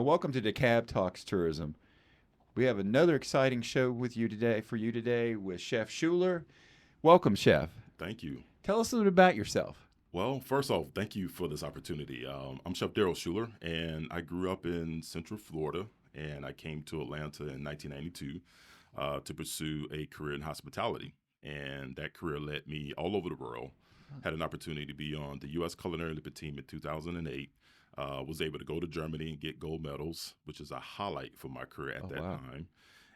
Welcome to Dekalb Talks Tourism. We have another exciting show for you today with Chef Shular. Welcome, Chef. Thank you. Tell us a little bit about yourself. Well, first off, thank you for this opportunity. I'm Chef Shular, and I grew up in Central Florida, and I came to Atlanta in 1992 to pursue a career in hospitality. And that career led me all over the world. Had an opportunity to be on the U.S. Culinary Olympic team in 2008. Was able to go to Germany and get gold medals, which is a highlight for my career at that time.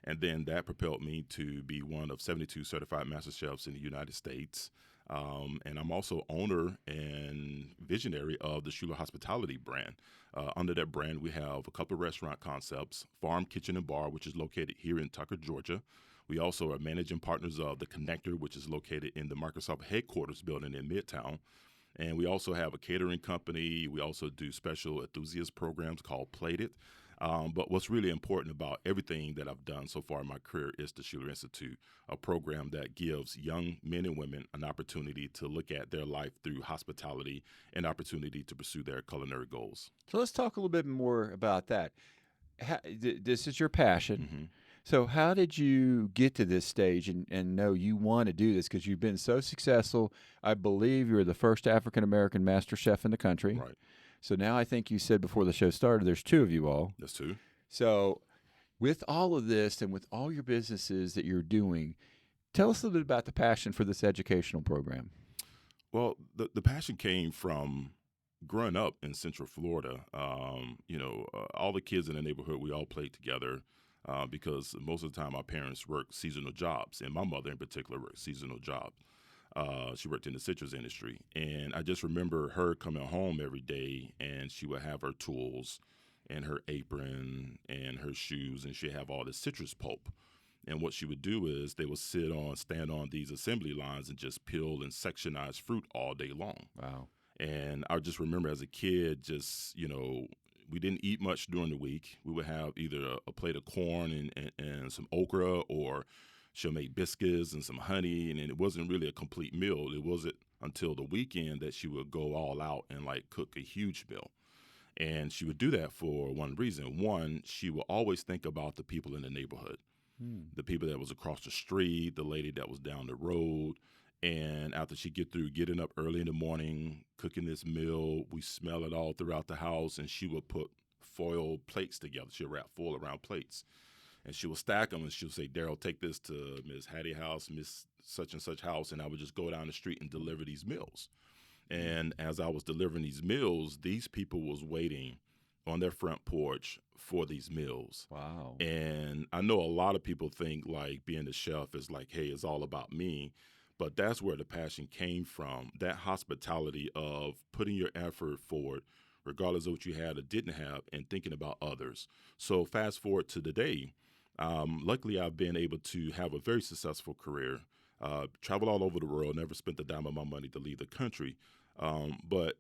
And then that propelled me to be one of 72 certified Master Chefs in the United States. And I'm also owner and visionary of the Shular Hospitality brand. Under that brand, we have a couple of restaurant concepts, Farm Kitchen and Bar, which is located here in Tucker, Georgia. We also are managing partners of The Connector, which is located in the Microsoft headquarters building in Midtown. And we also have a catering company. We also do special enthusiast programs called Plated. But what's really important about everything that I've done so far in my career is the Shular Institute, a program that gives young men and women an opportunity to look at their life through hospitality and opportunity to pursue their culinary goals. So let's talk a little bit more about that. This is your passion. Mm-hmm. So how did you get to this stage and know you want to do this? Because you've been so successful. I believe you're the first African-American master chef in the country. Right. So now I think you said before the show started, there's two of you all. That's two. So with all of this and with all your businesses that you're doing, tell us a little bit about the passion for this educational program. Well, the passion came from growing up in Central Florida. All the kids in the neighborhood, we all played together. Because most of the time our parents worked seasonal jobs, and my mother in particular worked seasonal jobs. She worked in the citrus industry, and I just remember her coming home every day, and she would have her tools and her apron and her shoes, and she'd have all this citrus pulp. And what she would do is they would stand on these assembly lines and just peel and sectionize fruit all day long. Wow. And I just remember as a kid, we didn't eat much during the week. We would have either a plate of corn and some okra, or she'll make biscuits and some honey, and it wasn't really a complete meal. It wasn't until the weekend that she would go all out and cook a huge meal. And she would do that for one reason. One, she would always think about the people in the neighborhood, the people that was across the street, the lady that was down the road. And after she get through getting up early in the morning, cooking this meal, we smell it all throughout the house, and she would put foil plates together. She'll wrap foil around plates, and she will stack them, and she'll say, "Daryl, take this to Miss Hattie house, Miss such and such house," and I would just go down the street and deliver these meals. And as I was delivering these meals, these people was waiting on their front porch for these meals. Wow. And I know a lot of people think being a chef is hey, it's all about me. But that's where the passion came from, that hospitality of putting your effort forward, regardless of what you had or didn't have, and thinking about others. So fast forward to today, luckily I've been able to have a very successful career, travel all over the world, never spent a dime of my money to leave the country. But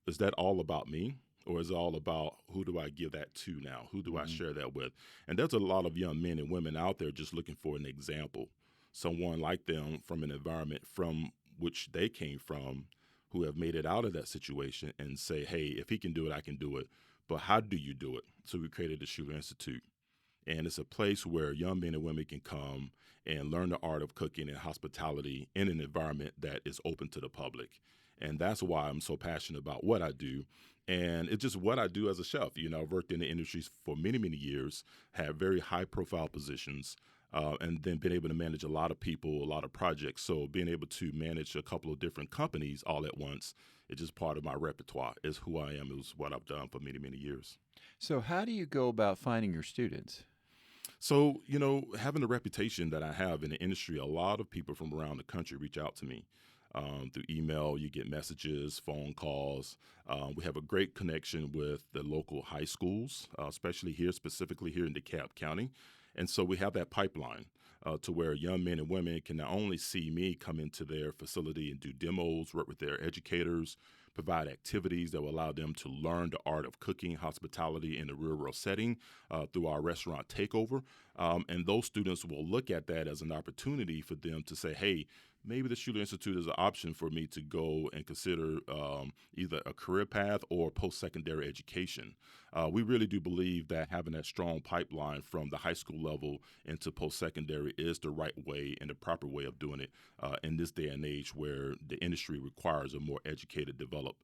is that all about me? Or is it all about who do I give that to now? Who do I share that with? And there's a lot of young men and women out there just looking for an example. Someone like them from an environment from which they came from, who have made it out of that situation and say, hey, if he can do it, I can do it. But how do you do it? So we created the Shular Institute. And it's a place where young men and women can come and learn the art of cooking and hospitality in an environment that is open to the public. And that's why I'm so passionate about what I do. And it's just what I do as a chef. I've worked in the industry for many, many years, had very high profile positions, and then been able to manage a lot of people, a lot of projects. So being able to manage a couple of different companies all at once is just part of my repertoire. Is who I am. It was what I've done for many, many years. So how do you go about finding your students? So, having the reputation that I have in the industry, a lot of people from around the country reach out to me. Through email, you get messages, phone calls. We have a great connection with the local high schools, specifically here in DeKalb County. And so we have that pipeline to where young men and women can not only see me come into their facility and do demos, work with their educators, provide activities that will allow them to learn the art of cooking, hospitality in a real-world setting through our restaurant takeover. And those students will look at that as an opportunity for them to say, hey, maybe the Shular Institute is an option for me to go and consider either a career path or post-secondary education. We really do believe that having that strong pipeline from the high school level into post-secondary is the right way and the proper way of doing it in this day and age where the industry requires a more educated, developed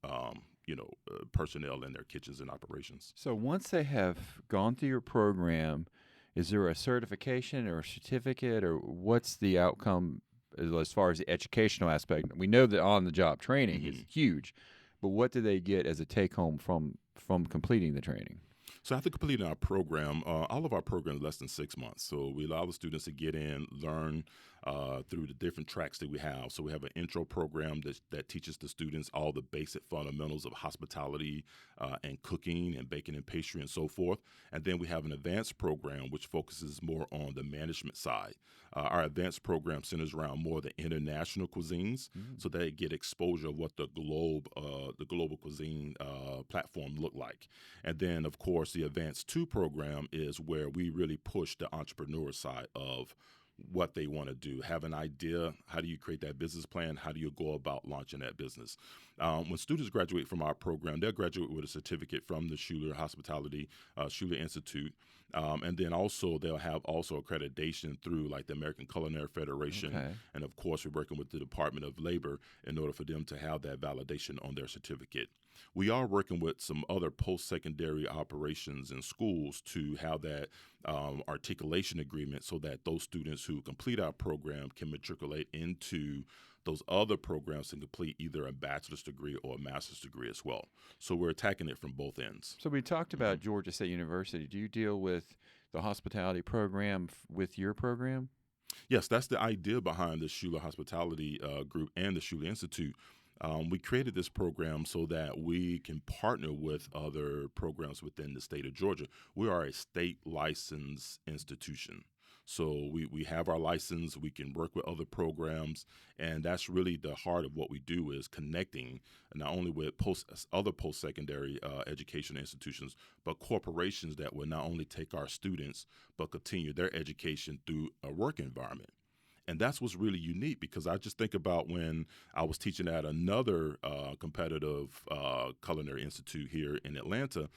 personnel in their kitchens and operations. So once they have gone through your program, is there a certification or a certificate, or what's the outcome as far as the educational aspect? We know that on-the-job training is huge, but what do they get as a take-home from completing the training? So after completing our program, all of our programs less than 6 months. So we allow the students to get in, learn through the different tracks that we have. So we have an intro program that teaches the students all the basic fundamentals of hospitality and cooking and baking and pastry and so forth. And then we have an advanced program which focuses more on the management side. Our advanced program centers around more the international cuisines, so they get exposure of what the global cuisine platform look like. And then, of course, the Advanced 2 program is where we really push the entrepreneur side of what they want to do. Have an idea. How do you create that business plan? How do you go about launching that business? When students graduate from our program, they'll graduate with a certificate from the Shular Hospitality, Shular Institute. And then also they'll have also accreditation through like the American Culinary Federation. Okay. And of course, we're working with the Department of Labor in order for them to have that validation on their certificate. We are working with some other post-secondary operations in schools to have that articulation agreement so that those students who complete our program can matriculate into those other programs and complete either a bachelor's degree or a master's degree as well. So we're attacking it from both ends. So we talked about Georgia State University. Do you deal with the hospitality program with your program? Yes, that's the idea behind the Shular Hospitality Group and the Shular Institute. We created this program so that we can partner with other programs within the state of Georgia. We are a state licensed institution. So we have our license, we can work with other programs, and that's really the heart of what we do is connecting not only with other post-secondary education institutions, but corporations that will not only take our students, but continue their education through a work environment. And that's what's really unique because I just think about when I was teaching at another competitive culinary institute here in Atlanta.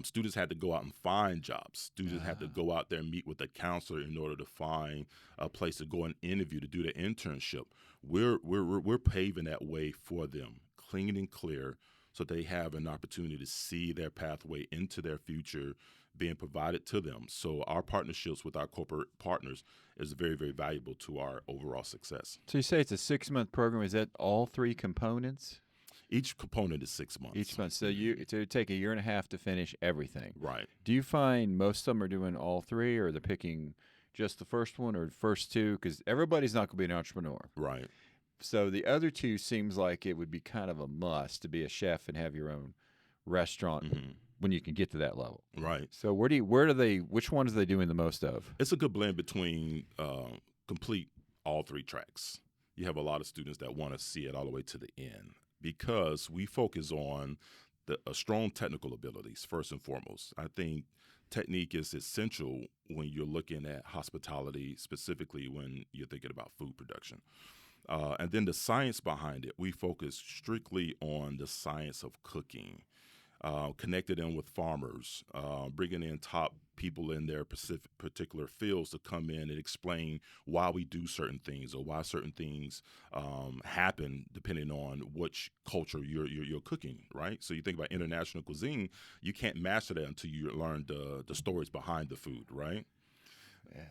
Students had to go out and find jobs. Students had to go out there and meet with a counselor in order to find a place to go and interview to do the internship. We're paving that way for them, clean and clear, so they have an opportunity to see their pathway into their future being provided to them. So our partnerships with our corporate partners is very, very valuable to our overall success. So you say it's a 6-month program. Is that all 3 components? Each component is 6 months. Each month. So it would take a year and a half to finish everything. Right. Do you find most of them are doing all 3, or they're picking just the first one or the first 2? Because everybody's not going to be an entrepreneur. Right. So the other 2 seems like it would be kind of a must to be a chef and have your own restaurant when you can get to that level. Right. So which ones are they doing the most of? It's a good blend between complete all 3 tracks. You have a lot of students that want to see it all the way to the end because we focus on strong technical abilities first and foremost. I think technique is essential when you're looking at hospitality, specifically when you're thinking about food production. And then the science behind it, we focus strictly on the science of cooking. Connected in with farmers, bringing in top people in their particular fields to come in and explain why we do certain things or why certain things happen depending on which culture you're cooking, right? So you think about international cuisine, you can't master that until you learn the stories behind the food, right?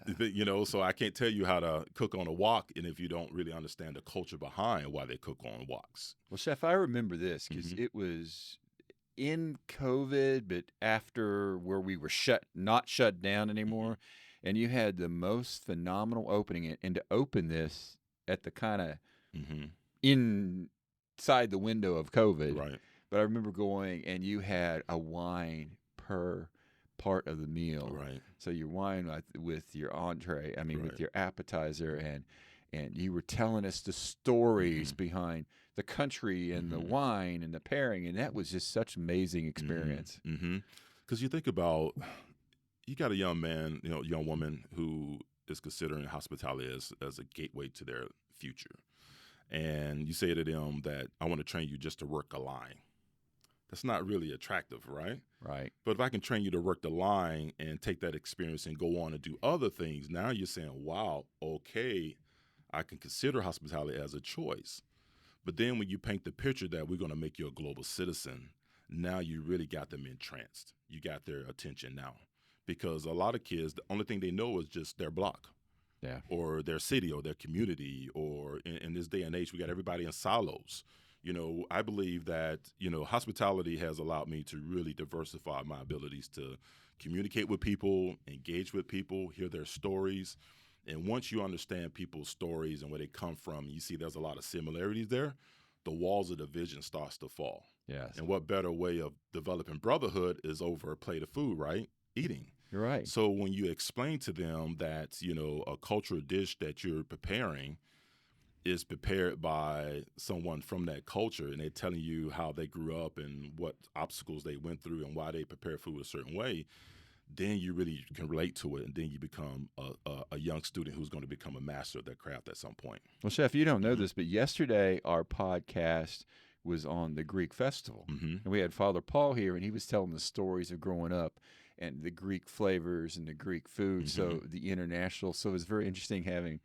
Yeah. So I can't tell you how to cook on a wok, and if you don't really understand the culture behind why they cook on woks. Well, Chef, I remember this because it was in COVID, but after where we were not shut down anymore, and you had the most phenomenal opening, and to open this at the kind of inside the window of COVID. Right. But I remember going, and you had a wine per part of the meal. Right. So your wine with your entree, with your appetizer, and you were telling us the stories behind the country and the wine and the pairing, and that was just such an amazing experience. Because you think about, you got a young man, young woman who is considering hospitality as a gateway to their future. and you say to them that I want to train you just to work a line. That's not really attractive, right? Right. But if I can train you to work the line and take that experience and go on and do other things, now you're saying, wow, okay, I can consider hospitality as a choice. But then when you paint the picture that we're going to make you a global citizen, now you really got them entranced. You got their attention now. Because a lot of kids, the only thing they know is just their block. Yeah. Or their city or their community, or in this day and age, we got everybody in silos. I believe that, hospitality has allowed me to really diversify my abilities to communicate with people, engage with people, hear their stories. And once you understand people's stories and where they come from, you see there's a lot of similarities there, the walls of division starts to fall. Yes. And what better way of developing brotherhood is over a plate of food, right? Eating. You're right. So when you explain to them that, a cultural dish that you're preparing is prepared by someone from that culture, and they're telling you how they grew up and what obstacles they went through and why they prepare food a certain way, then you really can relate to it, and then you become a young student who's going to become a master of that craft at some point. Well, Chef, you don't know this, but yesterday our podcast was on the Greek festival, and we had Father Paul here, and he was telling the stories of growing up and the Greek flavors and the Greek food, so the international. So it was very interesting having.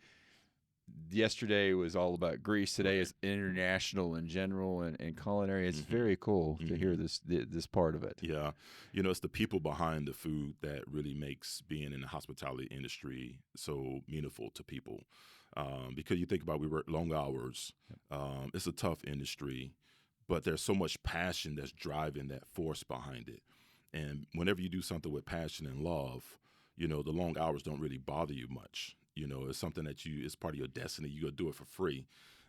Yesterday was all about Greece. Today is international in general and culinary. It's very cool to hear this part of it. Yeah. It's the people behind the food that really makes being in the hospitality industry so meaningful to people. Because you think about, we work long hours. It's a tough industry, but there's so much passion that's driving that force behind it. And whenever you do something with passion and love, the long hours don't really bother you much. It's something that it's part of your destiny. You go do it for free.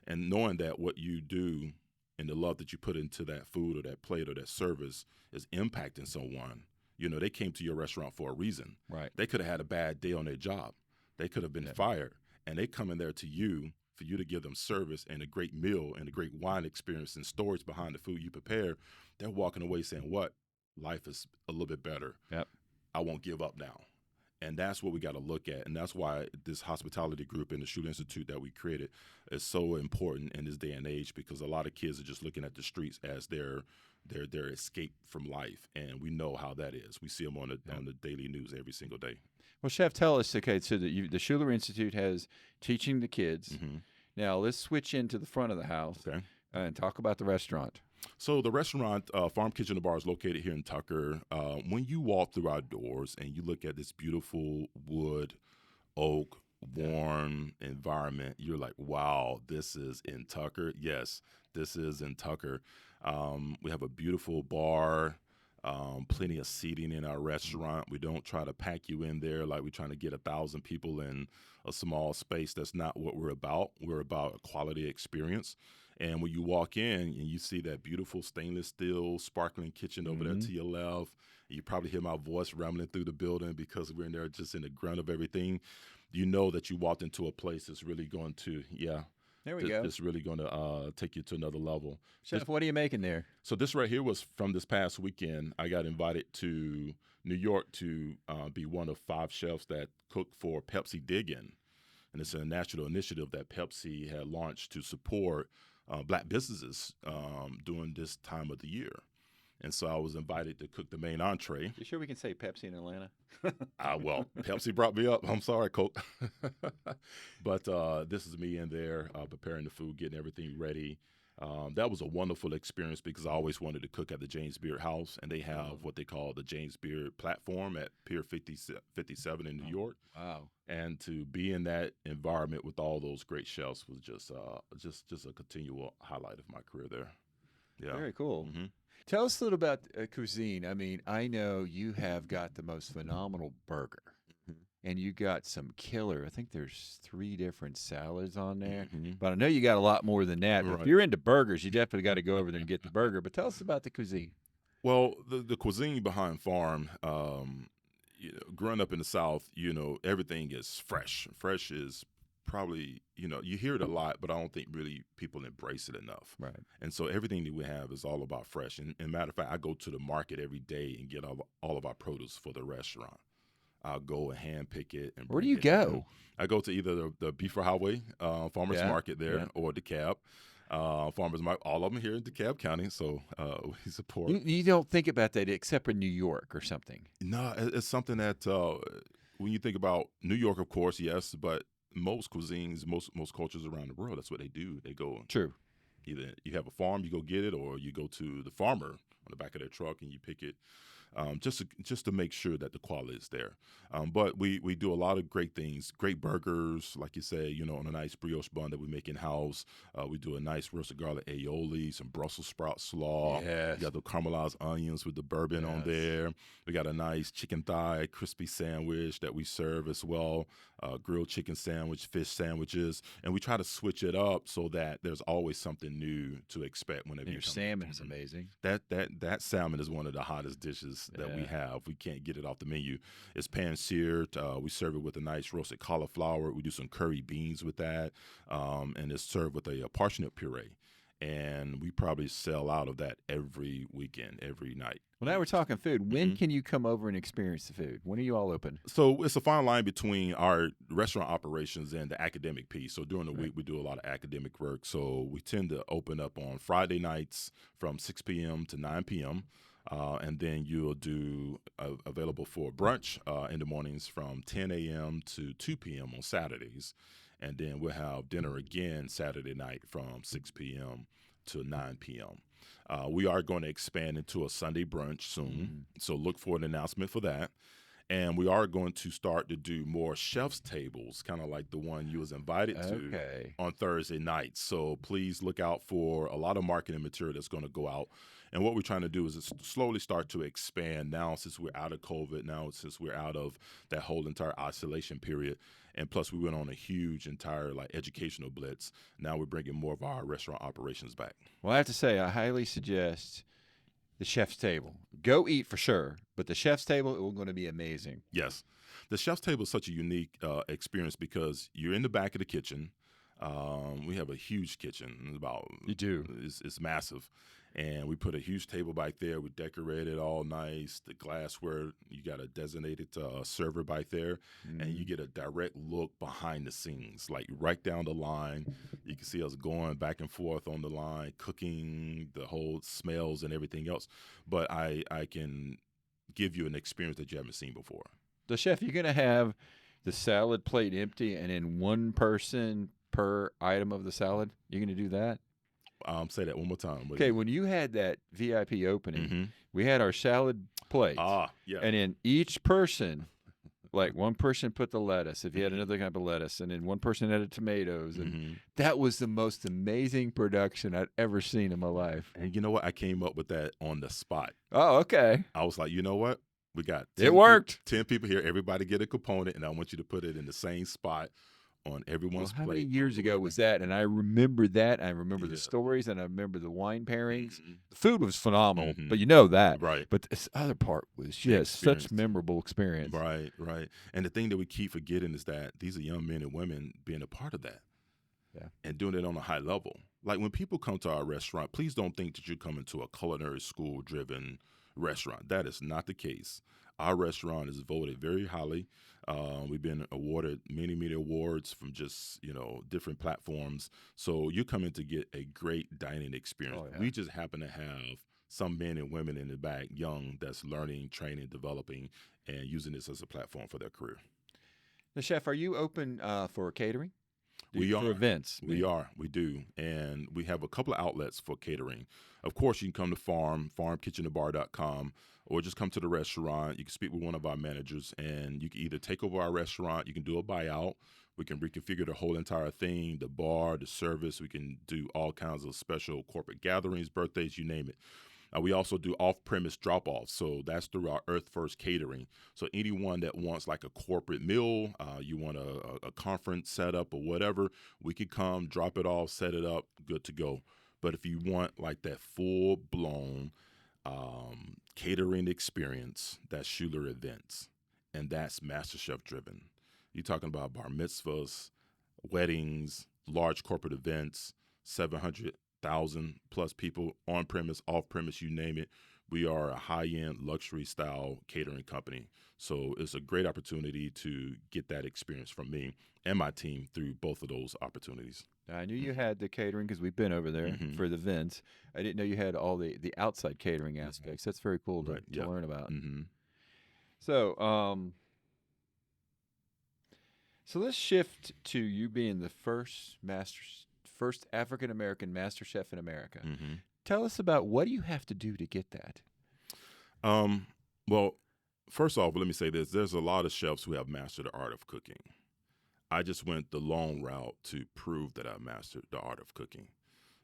And knowing that what you do and the love that you put into that food or that plate or that service is impacting someone, they came to your restaurant for a reason. Right. They could have had a bad day on their job. They could have been fired. And they come in there to you for you to give them service and a great meal and a great wine experience and stories behind the food you prepare. They're walking away saying, what? Life is a little bit better. Yep. I won't give up now. And that's what we got to look at. And that's why this hospitality group in the Shular Institute that we created is so important in this day and age, because a lot of kids are just looking at the streets as their escape from life. And we know how that is. We see them on the daily news every single day. Well, Chef, tell us, okay, so the Shular Institute has teaching the kids. Now, let's switch into the front of the house and talk about the restaurant. So the restaurant, Farm Kitchen and Bar, is located here in Tucker. When you walk through our doors and you look at this beautiful wood, oak, warm environment, you're like, wow, this is in Tucker. Yes, this is in Tucker. We have a beautiful bar, plenty of seating in our restaurant. We don't try to pack you in there like we're trying to get 1,000 people in a small space. That's not what we're about. We're about a quality experience. And when you walk in and you see that beautiful stainless steel sparkling kitchen over there to your left, you probably hear my voice rambling through the building because we're in there just in the grunt of everything. You know that you walked into a place that's really going to, there we go. It's really going to take you to another level. Chef, what are you making there? So this right here was from this past weekend. I got invited to New York to be one of 5 chefs that cook for Pepsi Dig-In. And it's a national initiative that Pepsi had launched to support Black businesses during this time of the year. And so I was invited to cook the main entree. You sure we can say Pepsi in Atlanta? Well, Pepsi brought me up. I'm sorry, Coke. But this is me in there preparing the food, getting everything ready. That was a wonderful experience because I always wanted to cook at the James Beard House, and they have what they call the James Beard platform at Pier 57 in New York. Wow. And to be in that environment with all those great chefs was just a continual highlight of my career there. Yeah. Very cool. Tell us a little about Cuisine. I mean, I know you have got the most phenomenal burger, and you got some killer. I think there's 3 different salads on there, but I know you got a lot more than that. But if you're into burgers, you definitely got to go over there and get the burger. But tell us about the Cuisine. Well, the cuisine behind Farm, growing up in the South, everything is fresh. Fresh is probably, you hear it a lot, but I don't think really people embrace it enough. Right. And so everything that we have is all about fresh. And matter of fact, I go to the market every day and get all of our produce for the restaurant. I'll go and hand pick it. And Where do bring you it go? in. I go to either the Beaver Highway Farmers Market there or Dekalb Farmers Market. All of them here in DeKalb County, so we support. You don't think about that except in New York or something. No, it's something that when you think about New York, of course, yes, but most cuisines, most cultures around the world, that's what they do. They go True. either you have a farm, you go get it, or you go to the farmer on the back of their truck and you pick it. Just to make sure that the quality is there. But we do a lot of great things, great burgers, like you say, on a nice brioche bun that we make in-house. We do a nice roasted garlic aioli, some Brussels sprout slaw. Yes. We got the caramelized onions with the bourbon on there. We got a nice chicken thigh crispy sandwich that we serve as well, grilled chicken sandwich, fish sandwiches. And we try to switch it up so that there's always something new to expect whenever you come. Your salmon is amazing. That salmon is one of the hottest dishes that we have. We can't get it off the menu. It's pan-seared. We serve it with a nice roasted cauliflower. We do some curry beans with that, and it's served with a parsnip puree. And we probably sell out of that every weekend, every night. Well, now we're talking food. When can you come over and experience the food? When are you all open? So it's a fine line between our restaurant operations and the academic piece. So during the week, we do a lot of academic work. So we tend to open up on Friday nights from 6 p.m. to 9 p.m., and then you'll do available for brunch in the mornings from 10 a.m. to 2 p.m. on Saturdays. And then we'll have dinner again Saturday night from 6 p.m. to 9 p.m. We are going to expand into a Sunday brunch soon, so look for an announcement for that. And we are going to start to do more chef's tables, kind of like the one you was invited to on Thursday nights. So please look out for a lot of marketing material that's going to go out. And what we're trying to do is slowly start to expand now since we're out of COVID, now since we're out of that whole entire isolation period. And plus we went on a huge entire educational blitz. Now we're bringing more of our restaurant operations back. Well, I have to say, I highly suggest the chef's table. Go eat for sure, but the chef's table is going to be amazing. Yes. The chef's table is such a unique experience because you're in the back of the kitchen. We have a huge kitchen. You do. It's massive. And we put a huge table back there. We decorate it all nice. The glassware, you got a designated server back there. And you get a direct look behind the scenes, right down the line. You can see us going back and forth on the line, cooking, the whole smells and everything else. But I can give you an experience that you haven't seen before. The chef, you're going to have the salad plate empty and then one person per item of the salad? You're going to do that? Say that one more time. Okay, when you had that VIP opening, we had our salad plates. Yeah. And then each person, one person put the lettuce, if you had another kind of lettuce, and then one person added tomatoes. And that was the most amazing production I'd ever seen in my life. And you know what? I came up with that on the spot. Oh, okay. I was like, you know what? We got 10 it worked. 10 people here. Everybody get a component, and I want you to put it in the same spot on everyone's plate. How many years ago was that? And I remember that. I remember the stories, and I remember the wine pairings. The food was phenomenal, but you know that. Right. But this other part was just such memorable experience. Right. And the thing that we keep forgetting is that these are young men and women being a part of that. Yeah. And doing it on a high level. Like when people come to our restaurant, please don't think that you're coming to a culinary school-driven restaurant. That is not the case. Our restaurant is voted very highly. We've been awarded many awards from just, different platforms. So you're coming to get a great dining experience. Oh, yeah. We just happen to have some men and women in the back, young, that's learning, training, developing, and using this as a platform for their career. Now, Chef, are you open for catering? We are. For events? We are. We do. And we have a couple of outlets for catering. Of course, you can come to farmkitchenandbar.com, or just come to the restaurant. You can speak with one of our managers, and you can either take over our restaurant, you can do a buyout. We can reconfigure the whole entire thing, the bar, the service. We can do all kinds of special corporate gatherings, birthdays, you name it. We also do off-premise drop-offs, so that's through our Earth First Catering. So anyone that wants a corporate meal, you want a conference setup or whatever, we could come, drop it off, set it up, good to go. But if you want that full-blown catering experience, that's Shular Events, and that's Master Chef driven. You're talking about bar mitzvahs, weddings, large corporate events, 700,000 plus people on premise, off premise, you name it. We are a high-end luxury style catering company. So it's a great opportunity to get that experience from me and my team through both of those opportunities. I knew you had the catering because we've been over there Mhm. for the events. I didn't know you had all the outside catering aspects. That's very cool Right. to Yeah. learn about. Hmm. So, so let's shift to you being the first African American master chef in America. Hmm. Tell us about what do you have to do to get that? Um, well, first off, let me say this. There's a lot of chefs who have mastered the art of cooking. I just went the long route to prove that I mastered the art of cooking.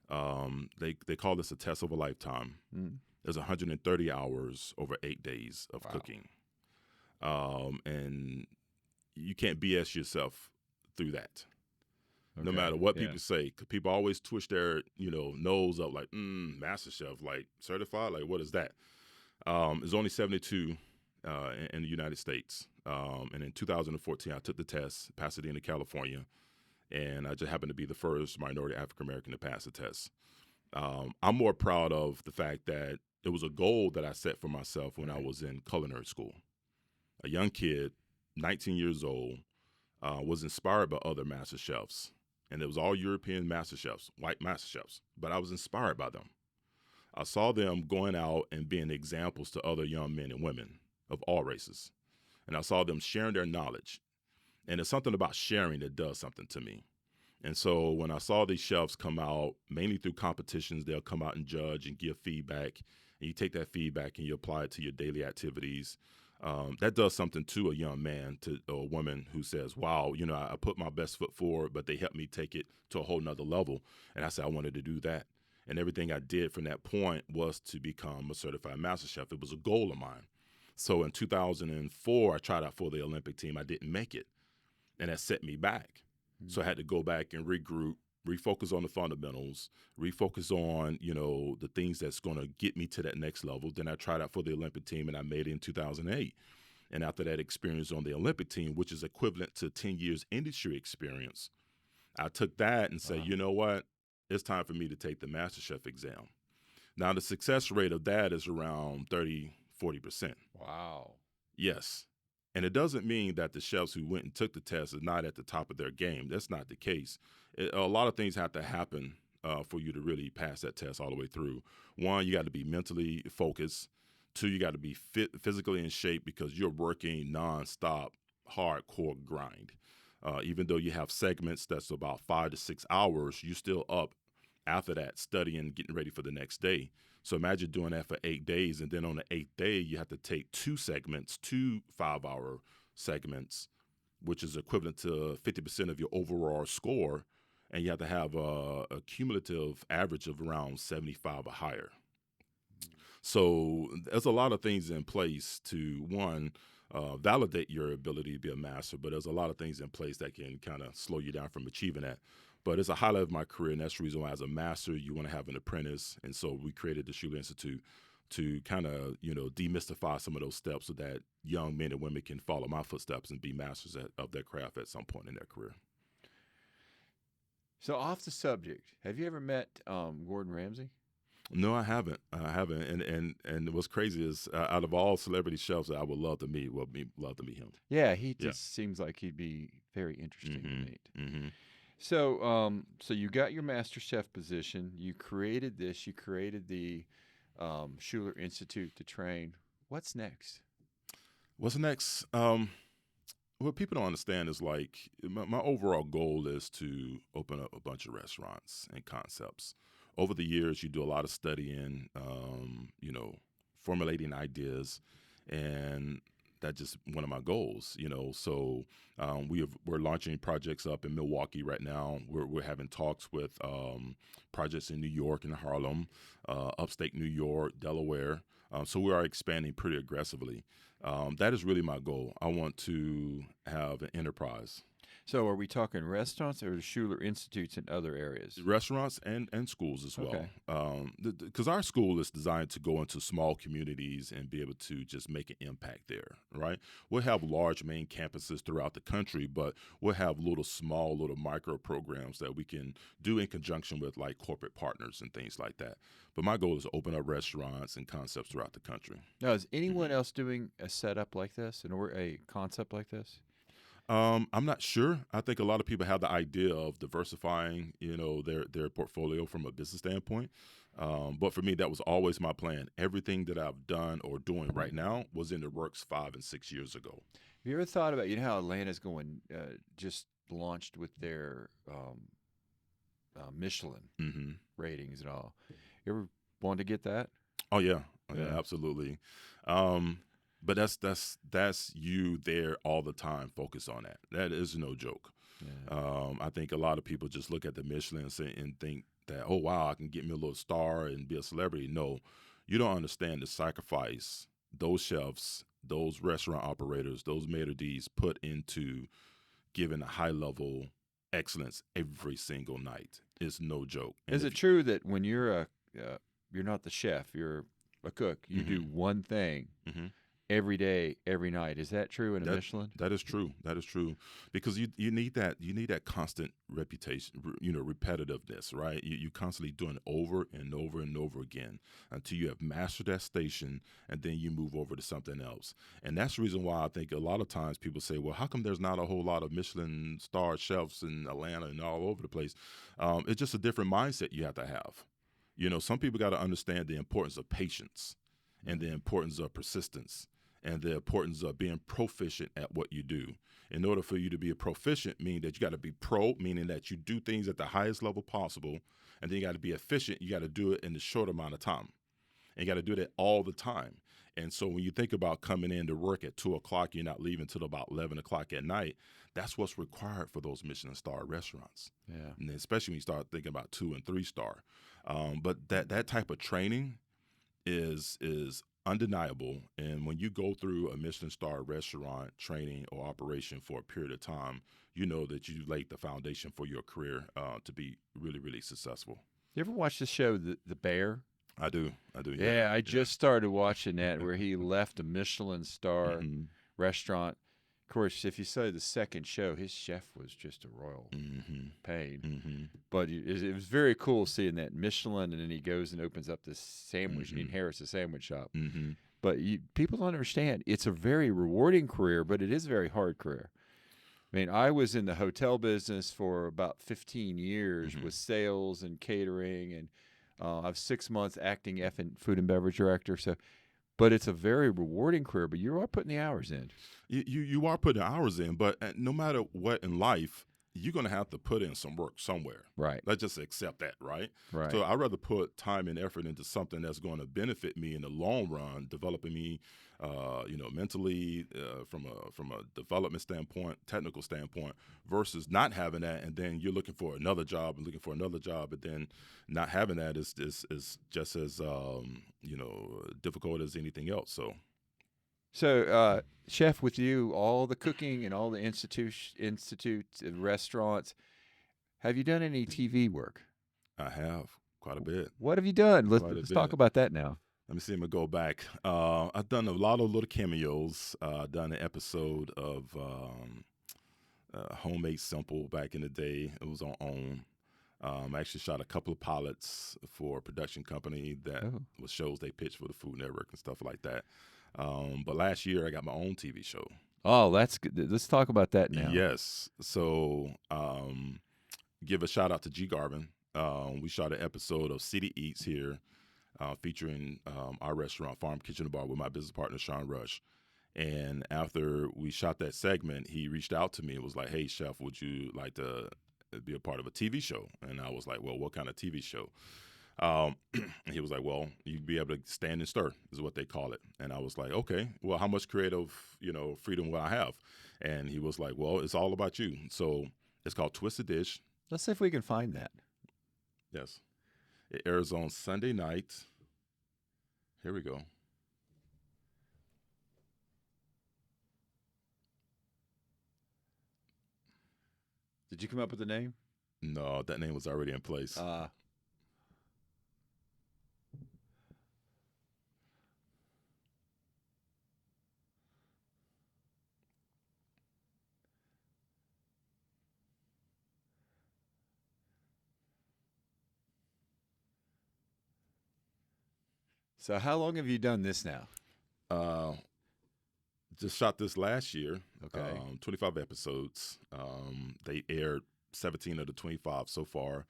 They call this a test of a lifetime. Mm. There's 130 hours over 8 days of Wow. cooking. And you can't BS yourself through that. No Okay. matter what Yeah. people say, 'cause people always twist their, nose up like, Master Chef, like certified, like what is that? There's only 72 in the United States. And in 2014, I took the test, Pasadena, California, and I just happened to be the first minority African American to pass the test. I'm more proud of the fact that it was a goal that I set for myself when I Right. was in culinary school. A young kid, 19 years old, was inspired by other master chefs. And it was all European master chefs, white master chefs, but I was inspired by them. I saw them going out and being examples to other young men and women of all races. And I saw them sharing their knowledge. And it's something about sharing that does something to me. And so when I saw these chefs come out, mainly through competitions, they'll come out and judge and give feedback. And you take that feedback and you apply it to your daily activities. That does something to a young man, to a woman who says, wow, I put my best foot forward, but they helped me take it to a whole nother level. And I said, I wanted to do that. And everything I did from that point was to become a certified master chef. It was a goal of mine. So in 2004, I tried out for the Olympic team. I didn't make it. And that set me back. So I had to go back and regroup, refocus on the fundamentals, refocus on, the things that's going to get me to that next level. Then I tried out for the Olympic team and I made it in 2008. And after that experience on the Olympic team, which is equivalent to 10 years industry experience, I took that and said, Wow. you know what? It's time for me to take the Master Chef exam. Now, the success rate of that is around 30-40%. Wow. Yes. And it doesn't mean that the chefs who went and took the test is not at the top of their game. That's not the case. A lot of things have to happen for you to really pass that test all the way through. One, you got to be mentally focused. Two, you got to be physically in shape because you're working nonstop, hardcore grind. Even though you have segments that's about 5 to 6 hours, you're still up after that studying, getting ready for the next day. So imagine doing that for 8 days, and then on the 8th day, you have to take 2 segments, 2 5-hour segments, which is equivalent to 50% of your overall score, and you have to have a cumulative average of around 75 or higher. So there's a lot of things in place to, one, validate your ability to be a master, but there's a lot of things in place that can kind of slow you down from achieving that. But it's a highlight of my career, and that's the reason why as a master, you want to have an apprentice. And so we created the Shular Institute to kind of, demystify some of those steps so that young men and women can follow my footsteps and be masters of their craft at some point in their career. So off the subject, have you ever met Gordon Ramsay? No, I haven't. And what's crazy is out of all celebrity chefs that I would love to meet, love to meet him. Yeah, he Yeah. just seems like he'd be very interesting to meet. Mm-hmm. So, so you got your Master Chef position. You created this. You created the Shular Institute to train. What's next? What's next? What people don't understand is like my overall goal is to open up a bunch of restaurants and concepts. Over the years, you do a lot of studying, formulating ideas, and that's just one of my goals. So we're launching projects up in Milwaukee right now. We're having talks with projects in New York and Harlem, upstate New York, Delaware. So we are expanding pretty aggressively. That is really my goal. I want to have an enterprise. So are we talking restaurants or the Shular Institutes in other areas? Restaurants and schools as well. Okay. Because our school is designed to go into small communities and be able to just make an impact there, right? We'll have large main campuses throughout the country, but we'll have little micro programs that we can do in conjunction with like corporate partners and things like that. But my goal is to open up restaurants and concepts throughout the country. Now, is anyone else doing a setup like this or a concept like this? I'm not sure. I think a lot of people have the idea of diversifying, their portfolio from a business standpoint. But for me, that was always my plan. Everything that I've done or doing right now was in the works 5 and 6 years ago. Have you ever thought about, how Atlanta's going, just launched with their Michelin ratings and all? You ever want to get that? Oh yeah, absolutely. But that's you there all the time. Focus on that. That is no joke. Yeah. I think a lot of people just look at the Michelin and think that, oh wow, I can get me a little star and be a celebrity. No, you don't understand the sacrifice those chefs, those restaurant operators, those maitre d's put into giving a high level excellence every single night. It's no joke. And Is it true that when you're you're not the chef, you're a cook, you do one thing every day, every night? Is that true in a Michelin? That is true. That is true, because you need that constant reputation, repetitiveness, right? You constantly doing it over and over and over again until you have mastered that station, and then you move over to something else. And that's the reason why I think a lot of times people say, well, how come there's not a whole lot of Michelin star chefs in Atlanta and all over the place? It's just a different mindset you have to have. Some people got to understand the importance of patience and the importance of persistence and the importance of being proficient at what you do. In order for you to be a proficient, meaning that you got to be pro, meaning that you do things at the highest level possible, and then you got to be efficient. You got to do it in the short amount of time, and you got to do that all the time. And so when you think about coming in to work at 2 o'clock, you're not leaving till about 11 o'clock at night. That's what's required for those Michelin star restaurants. Yeah. And then especially when you start thinking about 2 and 3 star. But that type of training is undeniable. And when you go through a Michelin star restaurant training or operation for a period of time, you know that you laid the foundation for your career to be really, really successful. You ever watch the show The Bear? I do. Yeah, I just started watching that where he left a Michelin star restaurant. Of course, if you saw the second show, his chef was just a royal pain. But it was very cool seeing that Michelin, and then he goes and opens up this sandwich and he inherits a sandwich shop. But people don't understand. It's a very rewarding career, but it is a very hard career. I mean, I was in the hotel business for about 15 years with sales and catering, and I was 6 months acting food and beverage director. But it's a very rewarding career, but you are putting the hours in. You are putting hours in, but no matter what in life, you're going to have to put in some work somewhere. Right. Let's just accept that, right? Right. So I'd rather put time and effort into something that's going to benefit me in the long run, developing me, mentally, from a development standpoint, technical standpoint, versus not having that, and then you're looking for another job, and then not having that is just as difficult as anything else. So, chef, with you, all the cooking and all the institutes and restaurants, have you done any TV work? I have quite a bit. What have you done? Let's talk about that now. Let me see. I'm gonna go back. I've done a lot of little cameos. I've done an episode of Homemade Simple back in the day. It was on OWN. I actually shot a couple of pilots for a production company that was shows they pitched for the Food Network and stuff like that. But last year I got my own TV show. Oh, that's good. Let's talk about that now. Yes. So give a shout out to G. Garvin. We shot an episode of City Eats here, featuring our restaurant, Farm Kitchen and Bar, with my business partner, Sean Rush. And after we shot that segment, he reached out to me and was like, hey, chef, would you like to be a part of a TV show? And I was like, well, what kind of TV show? He was like, well, you'd be able to stand and stir is what they call it. And I was like, okay, well, how much creative, freedom will I have? And he was like, well, it's all about you. So it's called Twist the Dish. Let's see if we can find that. Yes. It airs on Sunday night. Here we go. Did you come up with the name? No, that name was already in place. So how long have you done this now? Just shot this last year. Okay. 25 episodes. They aired 17 of the 25 so far.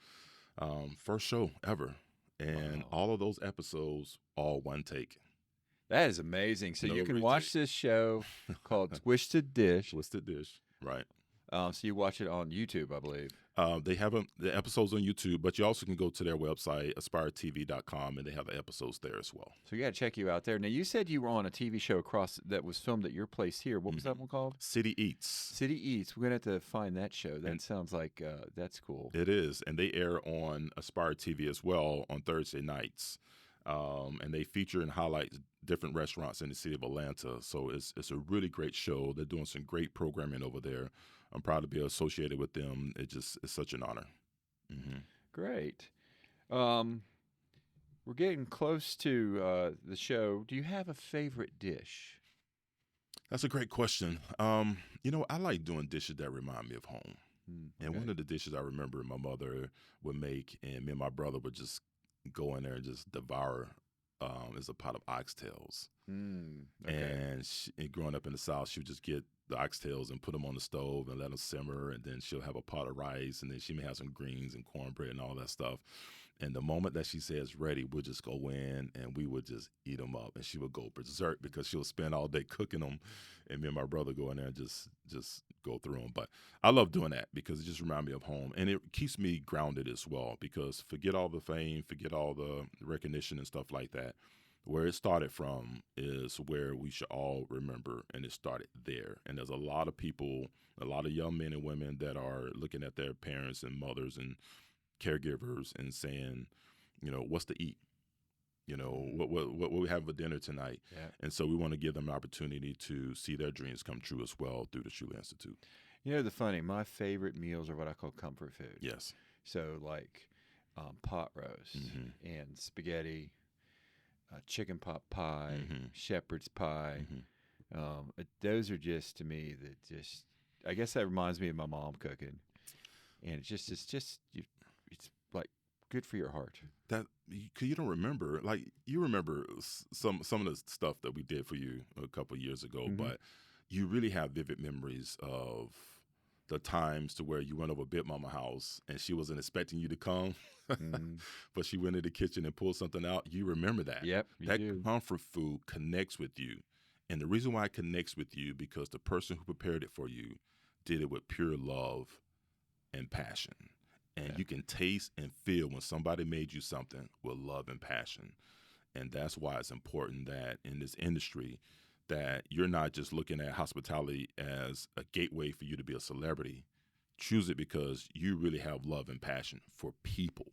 First show ever. And Wow. all of those episodes, all one take. That is amazing. So No you can retake. watch this show called Twisted Dish. Twisted Dish. Right. So you watch it on YouTube, I believe. They have the episodes on YouTube, but you also can go to their website, aspiretv.com, and they have the episodes there as well. So we got to check you out there. Now, you said you were on a TV show that was filmed at your place here. What was that one called? City Eats. City Eats. We're going to have to find that show. That sounds like that's cool. It is, and they air on Aspire TV as well on Thursday nights. And they feature and highlight different restaurants in the city of Atlanta. So it's a really great show. They're doing some great programming over there. I'm proud to be associated with them. It's such an honor. Mm-hmm. Great. We're getting close to the show. Do you have a favorite dish? That's a great question. I like doing dishes that remind me of home. Okay. And one of the dishes I remember my mother would make, and me and my brother would just go in there and just devour, is a pot of oxtails. Okay. And growing up in the South, she would just get the oxtails and put them on the stove and let them simmer, and then she'll have a pot of rice, and then she may have some greens and cornbread and all that stuff. And the moment that she says ready, we'll just go in and we would just eat them up, and she would go berserk because she'll spend all day cooking them, and me and my brother go in there and just go through them. But I love doing that because it just reminds me of home, and it keeps me grounded as well, because forget all the fame, forget all the recognition and stuff like that. Where it started from is where we should all remember, and it started there. And there's a lot of people, a lot of young men and women that are looking at their parents and mothers and caregivers and saying, what's to eat? What we have for dinner tonight? Yeah. And so we want to give them an opportunity to see their dreams come true as well through the Shular Institute. My favorite meals are what I call comfort food. Yes. So like pot roast and spaghetti, chicken pot pie, shepherd's pie. Those are just, to me, I guess that reminds me of my mom cooking. And it's like good for your heart. That you don't remember, like you remember some of the stuff that we did for you a couple of years ago, but you really have vivid memories of the times to where you went over Big Mama house and she wasn't expecting you to come, but she went in the kitchen and pulled something out. You remember that? Yep. That comfort food connects with you, and the reason why it connects with you because the person who prepared it for you did it with pure love and passion. And you can taste and feel when somebody made you something with love and passion. And that's why it's important that in this industry that you're not just looking at hospitality as a gateway for you to be a celebrity. Choose it because you really have love and passion for people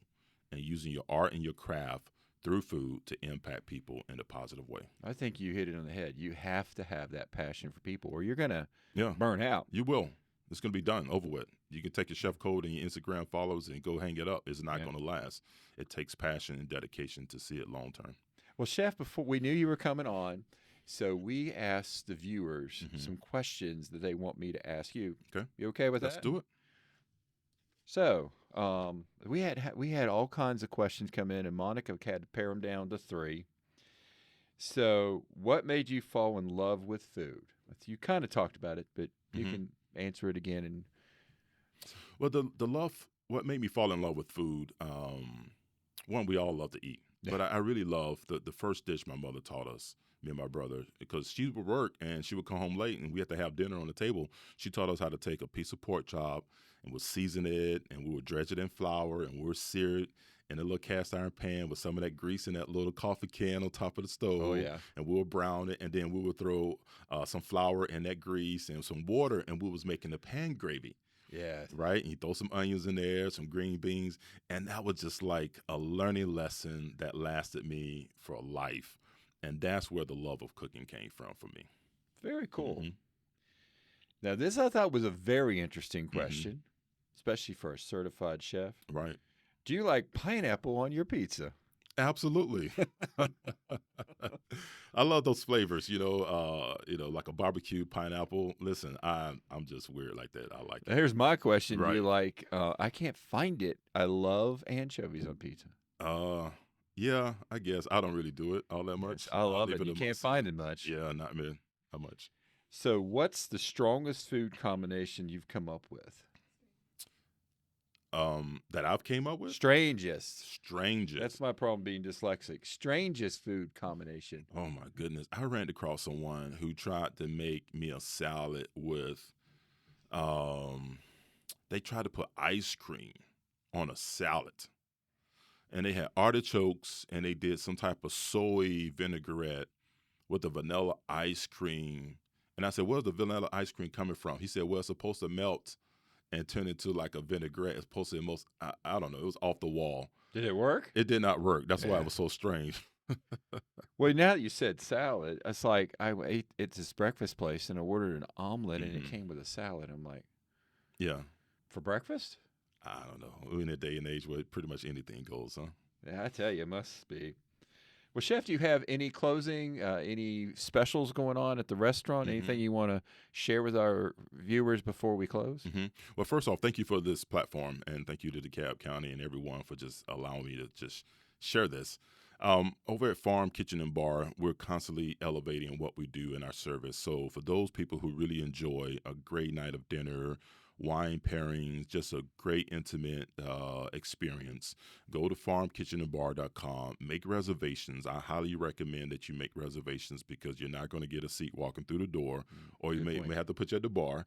and using your art and your craft through food to impact people in a positive way. I think you hit it on the head. You have to have that passion for people or you're going to burn out. You will. It's going to be done, over with. You can take your chef code and your Instagram followers and go hang it up. It's not going to last. It takes passion and dedication to see it long term. Well, Chef, before we knew you were coming on, so we asked the viewers some questions that they want me to ask you. Okay. You okay with that? Let's do it. So we had all kinds of questions come in, and Monica had to pare them down to 3. So what made you fall in love with food? You kind of talked about it, but you can answer it again. And well, the love, what made me fall in love with food, one, we all love to eat. But I really love the first dish my mother taught us, me and my brother, because she would work and she would come home late and we had to have dinner on the table. She taught us how to take a piece of pork chop and would season it, and we would dredge it in flour, and we would sear it in a little cast iron pan with some of that grease in that little coffee can on top of the stove. Oh, yeah. And we would brown it, and then we would throw some flour in that grease and some water, and we was making the pan gravy. Yeah. Right? And you throw some onions in there, some green beans. And that was just like a learning lesson that lasted me for life. And that's where the love of cooking came from for me. Very cool. Now, this I thought was a very interesting question. especially for a certified chef. Right. Do you like pineapple on your pizza? Absolutely. I love those flavors, like a barbecue pineapple. Listen, I'm just weird like that. I like it. Here's my question. Do Right. you like, I can't find it. I love anchovies on pizza. Yeah, I guess I don't really do it all that much. I love leave it. You in can't my- find it much. Yeah, not much. So, what's the strongest food combination you've come up with? That I've came up with. Strangest. Strangest. That's my problem being dyslexic. Strangest food combination. Oh my goodness. I ran across someone who tried to make me a salad with they tried to put ice cream on a salad. And they had artichokes and they did some type of soy vinaigrette with the vanilla ice cream. And I said, "Where's the vanilla ice cream coming from?" He said, "Well, it's supposed to melt and turn into like a vinaigrette. It's supposed to be I don't know, it was off the wall." Did it work? It did not work. That's why Yeah. it was so strange. Well, now that you said salad, it's like I ate at this breakfast place and I ordered an omelet and it came with a salad. I'm like, Yeah. for breakfast? I don't know. We're in a day and age where pretty much anything goes, huh? Yeah, I tell you, it must be. Well, Chef, do you have any closing, any specials going on at the restaurant? Anything you want to share with our viewers before we close? Well, first off, thank you for this platform, and thank you to DeKalb County and everyone for just allowing me to just share this. Over at Farm Kitchen and Bar, we're constantly elevating what we do in our service. So for those people who really enjoy a great night of dinner, wine pairings, just a great intimate experience, go to farmkitchenandbar.com, make reservations. I highly recommend that you make reservations because you're not going to get a seat walking through the door, or you may have to put you at the bar,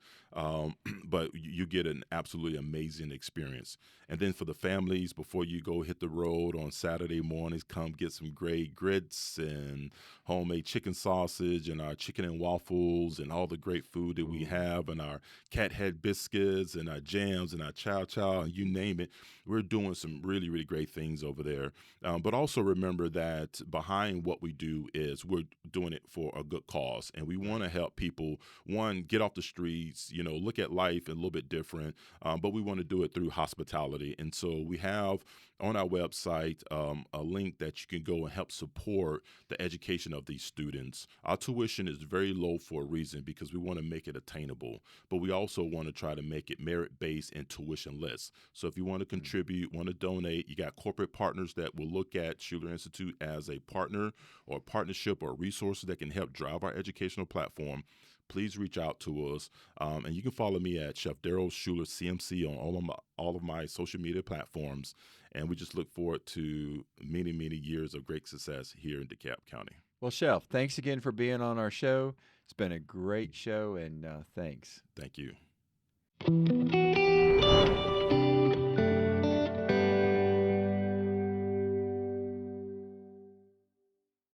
but you get an absolutely amazing experience. And then for the families, before you go hit the road on Saturday mornings, come get some great grits and homemade chicken sausage and our chicken and waffles and all the great food that we have, and our cat head biscuits and our jams and our chow chow, and you name it. We're doing some really, really great things over there. But also remember that behind what we do is we're doing it for a good cause. And we want to help people, one, get off the streets, look at life a little bit different. But we want to do it through hospitality. And so we have on our website a link that you can go and help support the education of these students. Our tuition is very low for a reason because we want to make it attainable, but we also want to try to make it merit-based and tuition-less. So if you want to contribute, want to donate, you got corporate partners that will look at Shular Institute as a partner or a partnership or resources that can help drive our educational platform. Please reach out to us, and you can follow me at Chef Daryl Shular CMC on all of my social media platforms. And we just look forward to many, many years of great success here in DeKalb County. Well, Chef, thanks again for being on our show. It's been a great show, and thanks. Thank you.